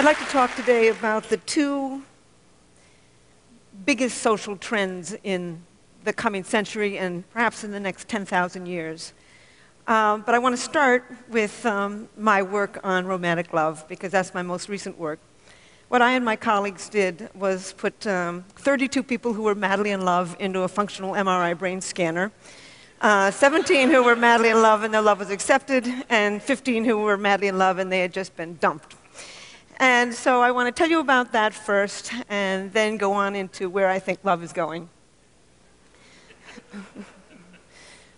like to talk today about the two biggest social trends in the coming century and perhaps in the next 10,000 years. But I want to start with my work on romantic love, because that's my most recent work. What I and my colleagues did was put 32 people who were madly in love into a functional MRI brain scanner, 17 who were madly in love and their love was accepted, and 15 who were madly in love and they had just been dumped. And so I want to tell you about that first, and then go on into where I think love is going.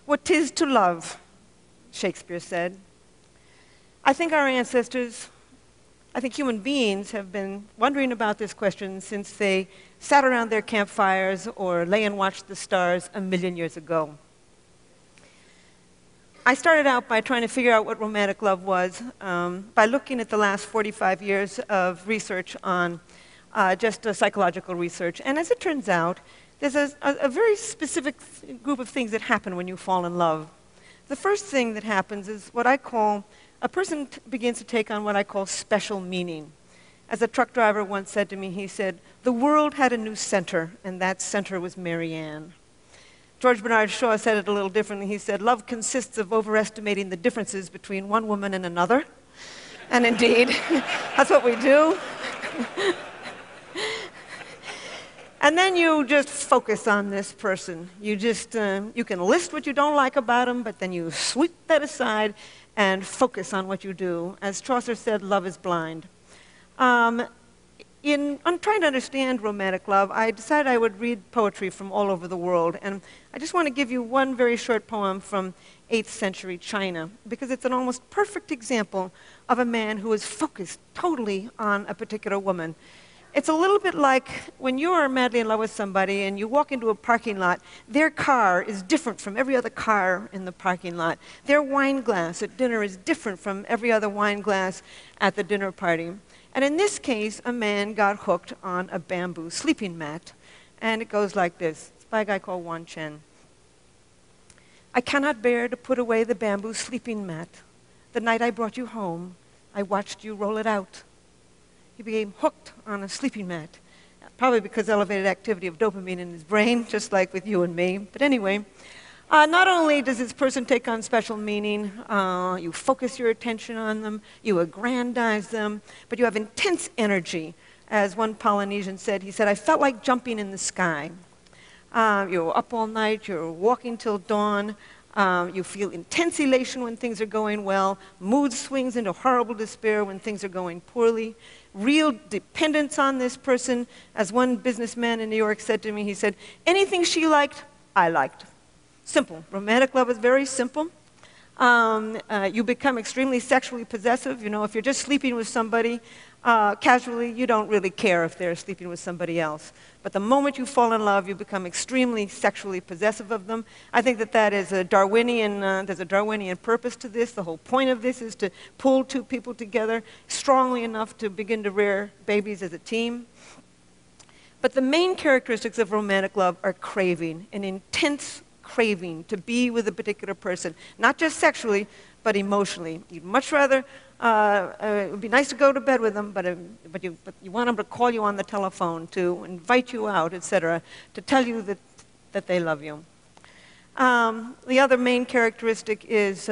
What 'tis to love, Shakespeare said. I think our ancestors, I think human beings, have been wondering about this question since they sat around their campfires or lay and watched the stars 1,000,000 years ago. I started out by trying to figure out what romantic love was by looking at the last 45 years of research on just psychological research. And as it turns out, there's a very specific group of things that happen when you fall in love. The first thing that happens is what I call, a person begins to take on what I call special meaning. As a truck driver once said to me, he said, "The world had a new center, and that center was Mary Ann." George Bernard Shaw said it a little differently. He said, "Love consists of overestimating the differences between one woman and another." And indeed, that's what we do. And then you just focus on this person. You just, you can list what you don't like about him, but then you sweep that aside and focus on what you do. As Chaucer said, love is blind. On trying to understand romantic love, I decided I would read poetry from all over the world. And I just want to give you one very short poem from 8th century China, because it's an almost perfect example of a man who is focused totally on a particular woman. It's a little bit like when you are madly in love with somebody and you walk into a parking lot, their car is different from every other car in the parking lot. Their wine glass at dinner is different from every other wine glass at the dinner party. And in this case, a man got hooked on a bamboo sleeping mat. And it goes like this. It's by a guy called Wan Chen. "I cannot bear to put away the bamboo sleeping mat. The night I brought you home, I watched you roll it out." He became hooked on a sleeping mat, probably because elevated activity of dopamine in his brain, just like with you and me. But anyway, not only does this person take on special meaning, you focus your attention on them, you aggrandize them, but you have intense energy. As one Polynesian said, he said, "I felt like jumping in the sky." You're up all night, you're walking till dawn, you feel intense elation when things are going well, mood swings into horrible despair when things are going poorly, real dependence on this person. As one businessman in New York said to me, he said, "Anything she liked, I liked." Simple. Romantic love is very simple. You become extremely sexually possessive. You know, if you're just sleeping with somebody casually, you don't really care if they're sleeping with somebody else. But the moment you fall in love, you become extremely sexually possessive of them. I think that that is a Darwinian, there's a Darwinian purpose to this. The whole point of this is to pull two people together strongly enough to begin to rear babies as a team. But the main characteristics of romantic love are craving, an intense craving to be with a particular person, not just sexually, but emotionally. You'd much rather, it would be nice to go to bed with them, but you want them to call you on the telephone, to invite you out, etc., to tell you that they love you. The other main characteristic is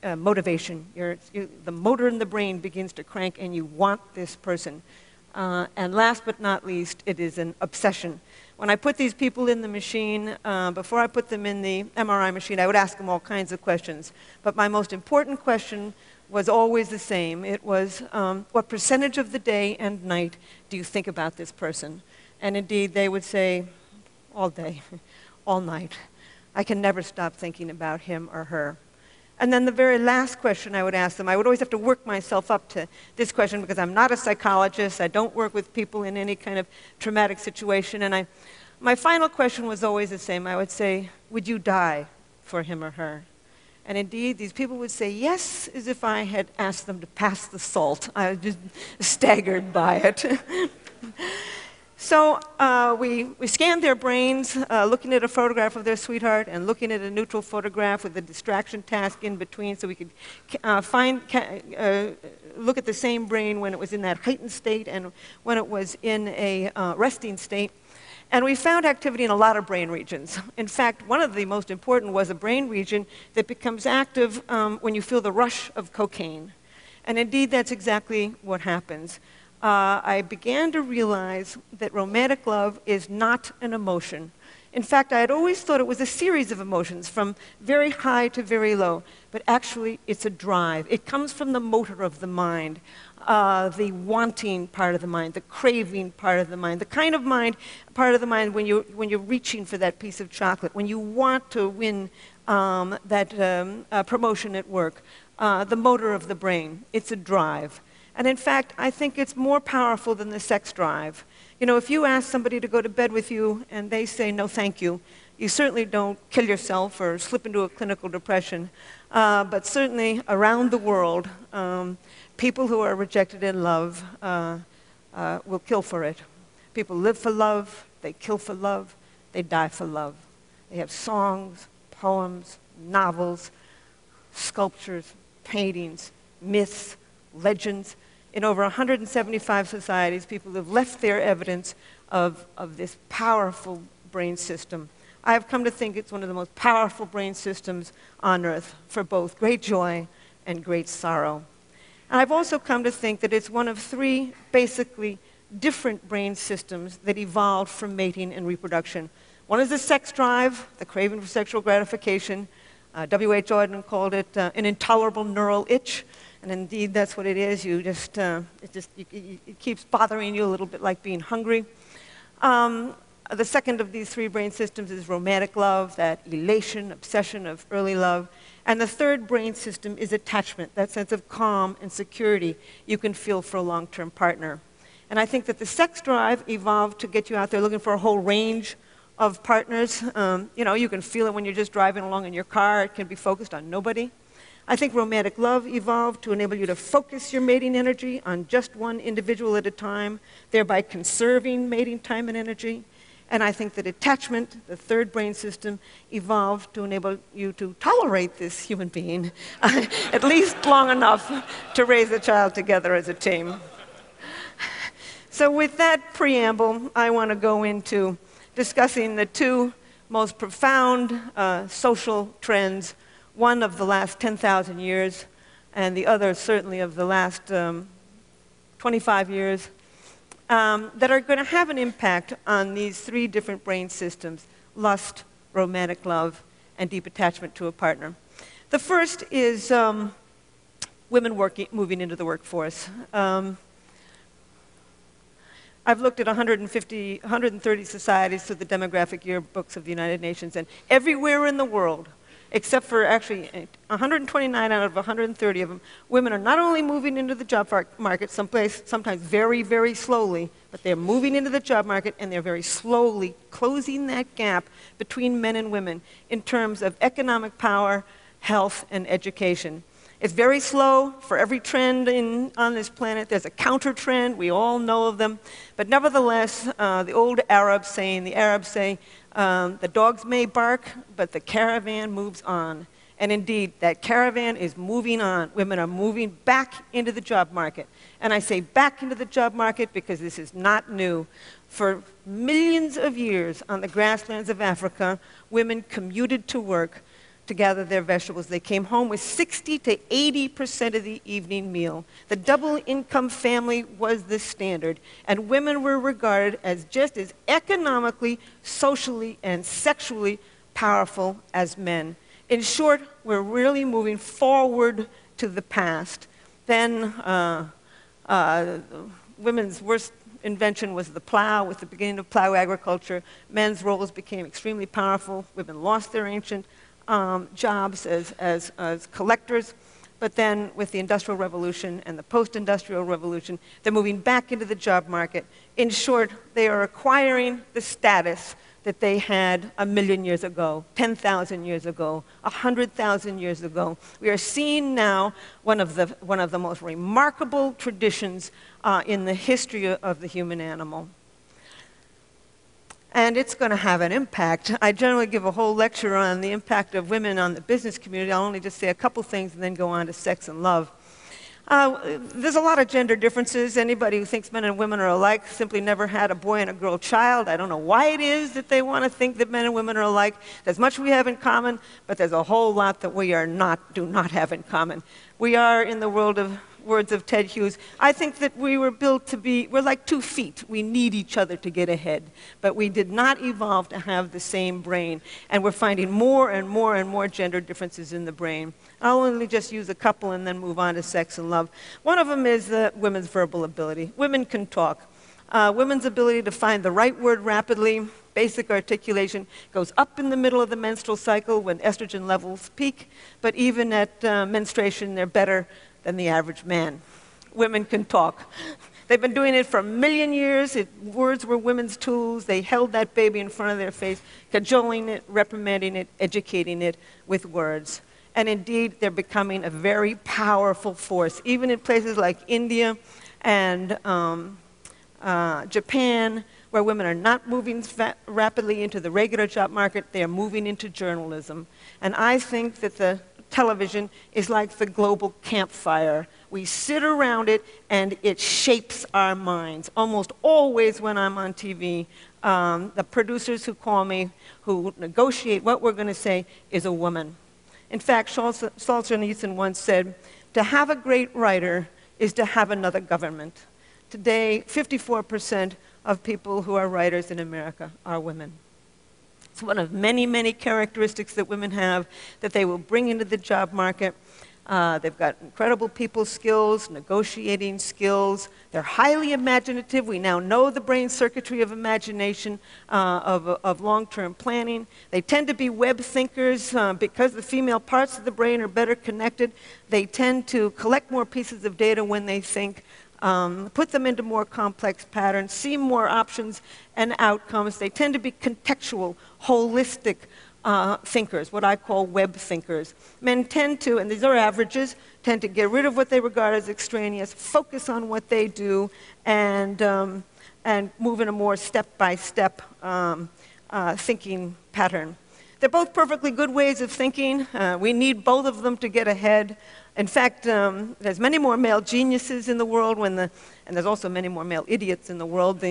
motivation. The motor in the brain begins to crank and you want this person. And last but not least, it is an obsession. When I put these people in the machine, before I put them in the MRI machine, I would ask them all kinds of questions. But my most important question was always the same. It was, what percentage of the day and night do you think about this person? And indeed, they would say, all day, all night. I can never stop thinking about him or her. And then the very last question I would ask them, I would always have to work myself up to this question because I'm not a psychologist. I don't work with people in any kind of traumatic situation. And my final question was always the same. I would say, would you die for him or her? And indeed, these people would say yes, as if I had asked them to pass the salt. I was just staggered by it. So we scanned their brains, looking at a photograph of their sweetheart and looking at a neutral photograph with a distraction task in between so we could look at the same brain when it was in that heightened state and when it was in a resting state. And we found activity in a lot of brain regions. In fact, one of the most important was a brain region that becomes active when you feel the rush of cocaine. And indeed, that's exactly what happens. I began to realize that romantic love is not an emotion. In fact, I had always thought it was a series of emotions from very high to very low, but actually it's a drive. It comes from the motor of the mind, the wanting part of the mind, the craving part of the mind, the kind of part of the mind when you're reaching for that piece of chocolate, when you want to win that promotion at work, the motor of the brain. It's a drive. And in fact, I think it's more powerful than the sex drive. You know, if you ask somebody to go to bed with you and they say no thank you, you certainly don't kill yourself or slip into a clinical depression. But certainly around the world, people who are rejected in love will kill for it. People live for love, they kill for love, they die for love. They have songs, poems, novels, sculptures, paintings, myths, legends. In over 175 societies, people have left their evidence of this powerful brain system. I have come to think it's one of the most powerful brain systems on earth for both great joy and great sorrow. And I've also come to think that it's one of three basically different brain systems that evolved from mating and reproduction. One is the sex drive, the craving for sexual gratification. W.H. Auden called it an intolerable neural itch. And indeed, that's what it is. It keeps bothering you a little bit like being hungry. The second of these three brain systems is romantic love, that elation, obsession of early love. And the third brain system is attachment, that sense of calm and security you can feel for a long-term partner. And I think that the sex drive evolved to get you out there looking for a whole range of partners. You know, you can feel it when you're just driving along in your car. It can be focused on nobody. I think romantic love evolved to enable you to focus your mating energy on just one individual at a time, thereby conserving mating time and energy. And I think that attachment, the third brain system, evolved to enable you to tolerate this human being at least long enough to raise a child together as a team. So with that preamble, I want to go into discussing the two most profound social trends, one of the last 10,000 years, and the other certainly of the last 25 years, that are going to have an impact on these three different brain systems: lust, romantic love, and deep attachment to a partner. The first is women moving into the workforce. I've looked at 130 societies through the demographic yearbooks of the United Nations, and everywhere in the world, except for actually 129 out of 130 of them, women are not only moving into the job market sometimes very, very slowly, but they're moving into the job market and they're very slowly closing that gap between men and women in terms of economic power, health, and education. It's very slow. For every trend on this planet, there's a counter trend. We all know of them. But nevertheless, the old Arabs say, the dogs may bark, but the caravan moves on. And indeed, that caravan is moving on. Women are moving back into the job market. And I say back into the job market because this is not new. For millions of years on the grasslands of Africa, women commuted to work to gather their vegetables. They came home with 60 to 80% of the evening meal. The double-income family was the standard, and women were regarded as just as economically, socially, and sexually powerful as men. In short, we're really moving forward to the past. Then women's worst invention was the plow. With the beginning of plow agriculture, men's roles became extremely powerful. Women lost their ancient jobs as collectors, but then with the Industrial Revolution and the post-industrial revolution, they're moving back into the job market. In short, they are acquiring the status that they had 1,000,000 years ago, 10,000 years ago, 100,000 years ago. We are seeing now one of the most remarkable traditions in the history of the human animal. and it's going to have an impact. I generally give a whole lecture on the impact of women on the business community. I'll only just say a couple things and then go on to sex and love. There's a lot of gender differences. Anybody who thinks men and women are alike simply never had a boy and a girl child. I don't know why it is that they want to think that men and women are alike. There's much we have in common, but there's a whole lot that we do not have in common. We are, in the words of Ted Hughes, I think that we were built to be, we're like 2 feet. We need each other to get ahead. But we did not evolve to have the same brain. And we're finding more and more and more gender differences in the brain. I'll only just use a couple and then move on to sex and love. One of them is women's verbal ability. Women can talk. Women's ability to find the right word rapidly, basic articulation, goes up in the middle of the menstrual cycle when estrogen levels peak, but even at menstruation, they're better than the average man. Women can talk. They've been doing it for a million years. Words were women's tools. They held that baby in front of their face, cajoling it, reprimanding it, educating it with words. And indeed, they're becoming a very powerful force, even in places like India and Japan, where women are not moving rapidly into the regular job market. They are moving into journalism. And I think that the television is like the global campfire. We sit around it, and it shapes our minds. Almost always when I'm on TV, the producers who call me, who negotiate what we're going to say, is a woman. In fact, Solzhenitsyn once said, to have a great writer is to have another government. Today, 54% of people who are writers in America are women. It's one of many, many characteristics that women have that they will bring into the job market. They've got incredible people skills, negotiating skills. They're highly imaginative. We now know the brain circuitry of imagination, of long-term planning. They tend to be web thinkers because the female parts of the brain are better connected. They tend to collect more pieces of data when they think, put them into more complex patterns, see more options and outcomes. They tend to be contextual, holistic thinkers, what I call web thinkers. Men tend to, and these are averages, tend to get rid of what they regard as extraneous, focus on what they do, and move in a more step-by-step thinking pattern. They're both perfectly good ways of thinking. We need both of them to get ahead. In fact, there's many more male geniuses in the world, and there's also many more male idiots in the world.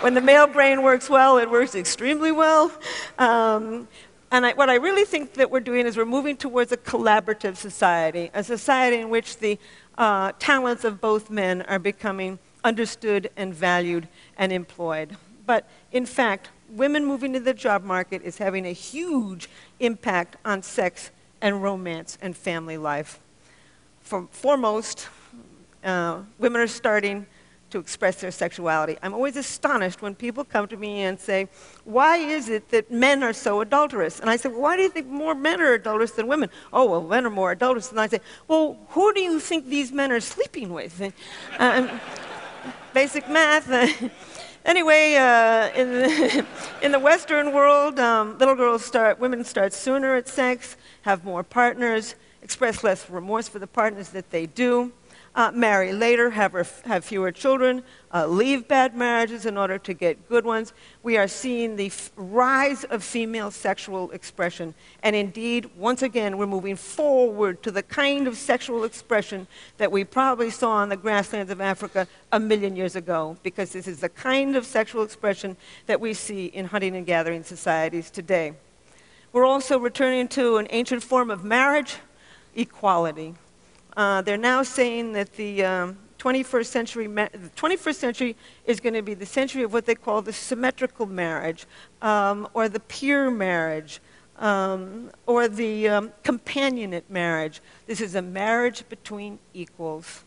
When the male brain works well, it works extremely well. And what I really think that we're doing is we're moving towards a collaborative society, a society in which the talents of both men are becoming understood and valued and employed. But in fact, women moving to the job market is having a huge impact on sex and romance and family life. Foremost, women are starting to express their sexuality. I'm always astonished when people come to me and say, why is it that men are so adulterous? And I say, well, why do you think more men are adulterous than women? Oh, well, men are more adulterous. And I say, well, who do you think these men are sleeping with? Basic math. Anyway, in the Western world, women start sooner at sex, have more partners, express less remorse for the partners that they do, marry later, have fewer children, leave bad marriages in order to get good ones. We are seeing the rise of female sexual expression. And indeed, once again, we're moving forward to the kind of sexual expression that we probably saw on the grasslands of Africa 1 million years ago, because this is the kind of sexual expression that we see in hunting and gathering societies today. We're also returning to an ancient form of marriage, equality. They're now saying that the 21st century is going to be the century of what they call the symmetrical marriage, or the peer marriage, or the companionate marriage. This is a marriage between equals,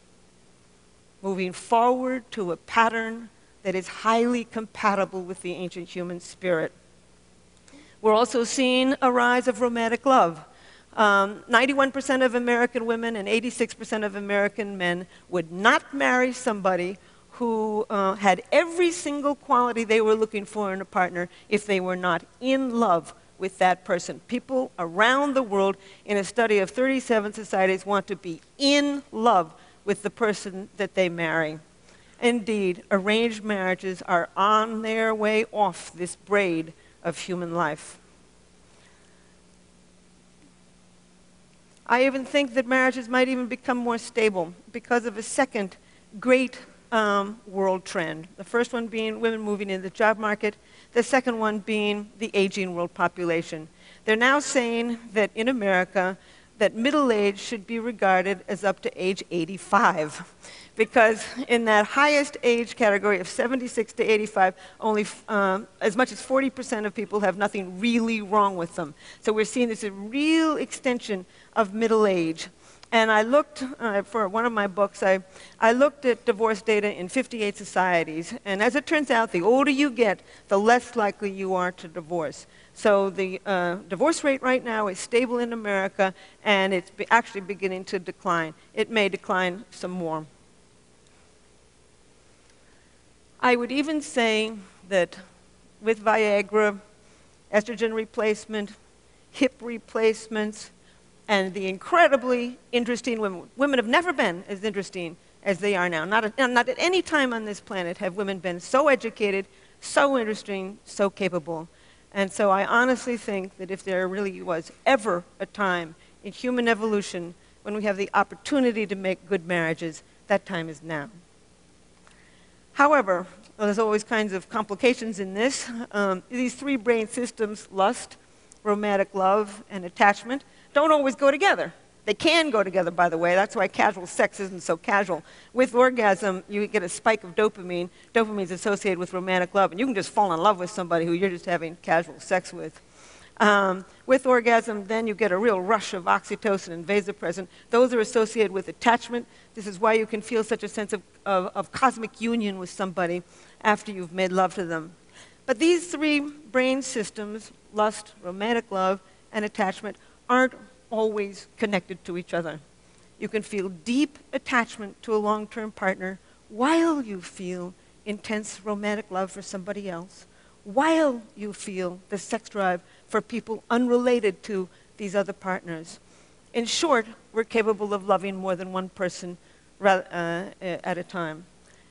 moving forward to a pattern that is highly compatible with the ancient human spirit. We're also seeing a rise of romantic love. 91% of American women and 86% of American men would not marry somebody who had every single quality they were looking for in a partner if they were not in love with that person. People around the world, in a study of 37 societies, want to be in love with the person that they marry. Indeed, arranged marriages are on their way off this braid of human life. I even think that marriages might even become more stable because of a second great world trend. The first one being women moving into the job market, the second one being the aging world population. They're now saying that in America, that middle age should be regarded as up to age 85. Because in that highest age category of 76 to 85, only as much as 40% of people have nothing really wrong with them. So we're seeing this a real extension of middle age. And I looked, for one of my books, I looked at divorce data in 58 societies. And as it turns out, the older you get, the less likely you are to divorce. So the divorce rate right now is stable in America, and it's actually beginning to decline. It may decline some more. I would even say that with Viagra, estrogen replacement, hip replacements, and the incredibly interesting women have never been as interesting as they are now. Not at any time on this planet have women been so educated, so interesting, so capable. And so I honestly think that if there really was ever a time in human evolution when we have the opportunity to make good marriages, that time is now. However, there's always kinds of complications in this. These three brain systems, lust, romantic love, and attachment, don't always go together. They can go together, by the way. That's why casual sex isn't so casual. With orgasm, you get a spike of dopamine. Dopamine is associated with romantic love, and you can just fall in love with somebody who you're just having casual sex with. With orgasm, then you get a real rush of oxytocin and vasopressin. Those are associated with attachment. This is why you can feel such a sense of cosmic union with somebody after you've made love to them. But these three brain systems, lust, romantic love, and attachment, aren't always connected to each other. You can feel deep attachment to a long-term partner while you feel intense romantic love for somebody else, while you feel the sex drive for people unrelated to these other partners. In short, we're capable of loving more than one person at a time.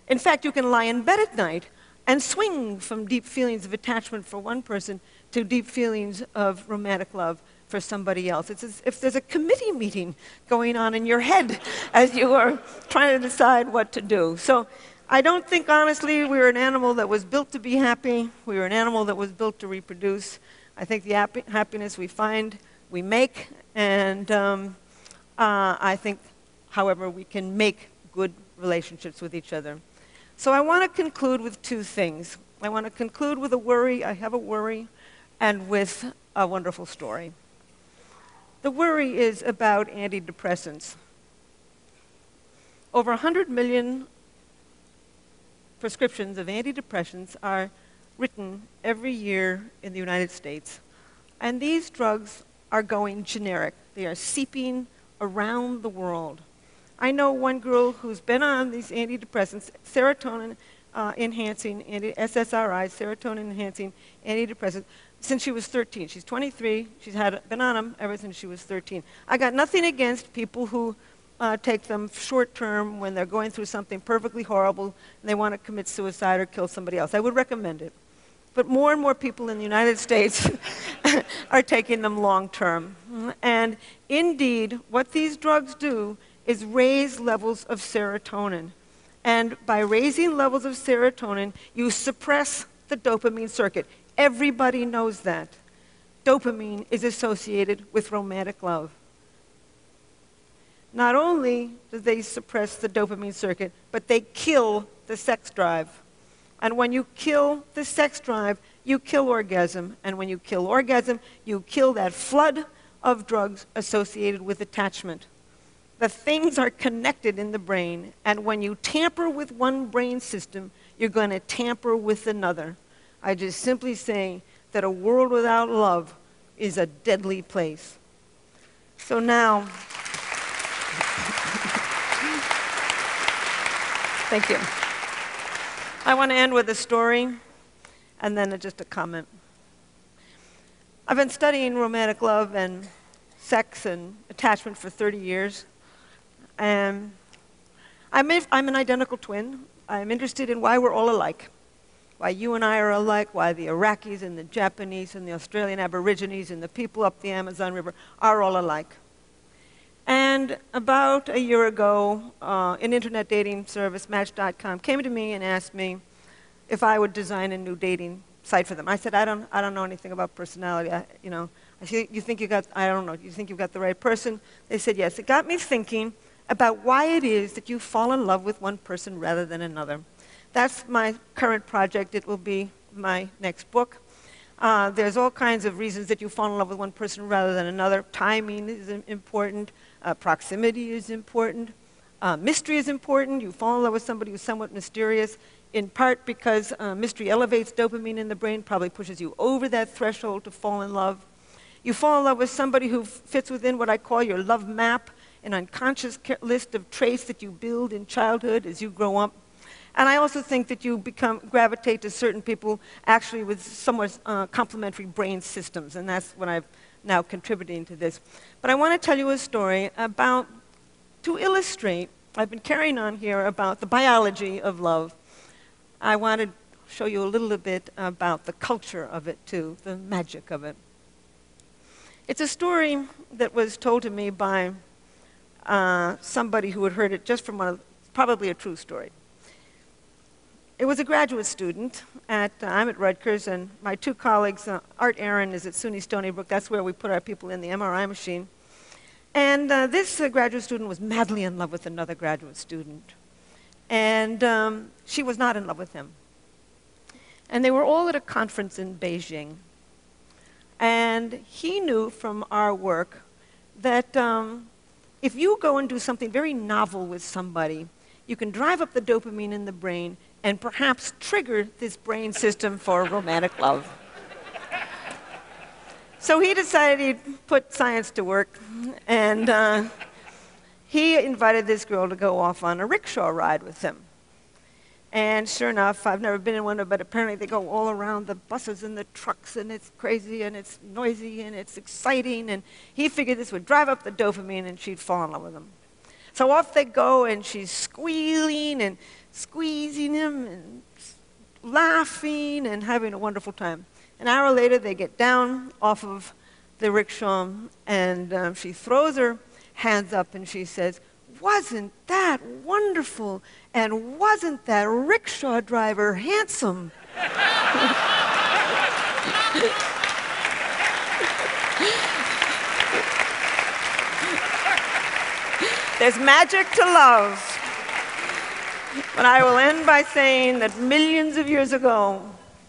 In fact, you can lie in bed at night and swing from deep feelings of attachment for one person to deep feelings of romantic love for somebody else. It's as if there's a committee meeting going on in your head as you are trying to decide what to do. So I don't think, honestly, we were an animal that was built to be happy. We were an animal that was built to reproduce. I think the happiness we find, we make. And I think, however, we can make good relationships with each other. So I want to conclude with two things. I want to conclude with a worry. I have a worry, and with a wonderful story. The worry is about antidepressants. Over 100 million prescriptions of antidepressants are written every year in the United States. And these drugs are going generic. They are seeping around the world. I know one girl who's been on these antidepressants, serotonin-enhancing, SSRIs, serotonin-enhancing antidepressants, since she was 13. She's 23. She's been on them ever since she was 13. I got nothing against people who take them short-term when they're going through something perfectly horrible and they want to commit suicide or kill somebody else. I would recommend it. But more and more people in the United States are taking them long-term. And indeed, what these drugs do is raise levels of serotonin. And by raising levels of serotonin, you suppress the dopamine circuit. Everybody knows that. Dopamine is associated with romantic love. Not only do they suppress the dopamine circuit, but they kill the sex drive. And when you kill the sex drive, you kill orgasm. And when you kill orgasm, you kill that flood of drugs associated with attachment. The things are connected in the brain, and when you tamper with one brain system, you're going to tamper with another. I just simply say that a world without love is a deadly place. So now, thank you. I want to end with a story and then just a comment. I've been studying romantic love and sex and attachment for 30 years. And I'm an identical twin. I'm interested in why we're all alike. Why you and I are alike, why the Iraqis and the Japanese and the Australian Aborigines and the people up the Amazon River are all alike. And about a year ago, an internet dating service, Match.com, came to me and asked me if I would design a new dating site for them. I said, I don't know anything about personality. I said, you think you got, I don't know, you think you've got the right person? They said, yes. It got me thinking about why it is that you fall in love with one person rather than another. That's my current project. It will be my next book. There's all kinds of reasons that you fall in love with one person rather than another. Timing is important. Proximity is important. Mystery is important. You fall in love with somebody who's somewhat mysterious, in part because mystery elevates dopamine in the brain, probably pushes you over that threshold to fall in love. You fall in love with somebody who fits within what I call your love map, an unconscious list of traits that you build in childhood as you grow up. And I also think that you gravitate to certain people actually with somewhat complementary brain systems, and that's what I'm now contributing to this. But I want to tell you a story to illustrate, I've been carrying on here about the biology of love. I want to show you a little bit about the culture of it too, the magic of it. It's a story that was told to me by somebody who had heard it just from probably a true story. It was a graduate student I'm at Rutgers, and my two colleagues, Art Aaron is at SUNY Stony Brook. That's where we put our people in the MRI machine. And this graduate student was madly in love with another graduate student. And she was not in love with him. And they were all at a conference in Beijing. And he knew from our work that if you go and do something very novel with somebody, you can drive up the dopamine in the brain and perhaps trigger this brain system for romantic love. So he decided he'd put science to work, and he invited this girl to go off on a rickshaw ride with him. And sure enough, I've never been in one, but apparently they go all around the buses and the trucks, and it's crazy, and it's noisy, and it's exciting, and he figured this would drive up the dopamine, and she'd fall in love with him. So off they go, and she's squealing and squeezing him and laughing and having a wonderful time. An hour later, they get down off of the rickshaw, and she throws her hands up, and she says, "Wasn't that wonderful? And wasn't that rickshaw driver handsome?" There's magic to love. But I will end by saying that millions of years ago,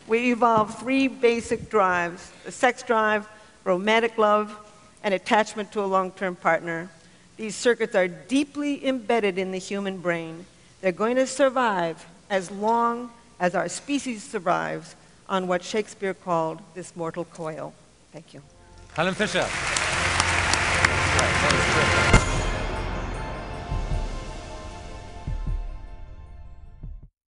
we evolved three basic drives: the sex drive, romantic love, and attachment to a long-term partner. These circuits are deeply embedded in the human brain. They're going to survive as long as our species survives on what Shakespeare called this mortal coil. Thank you. HelenFisher.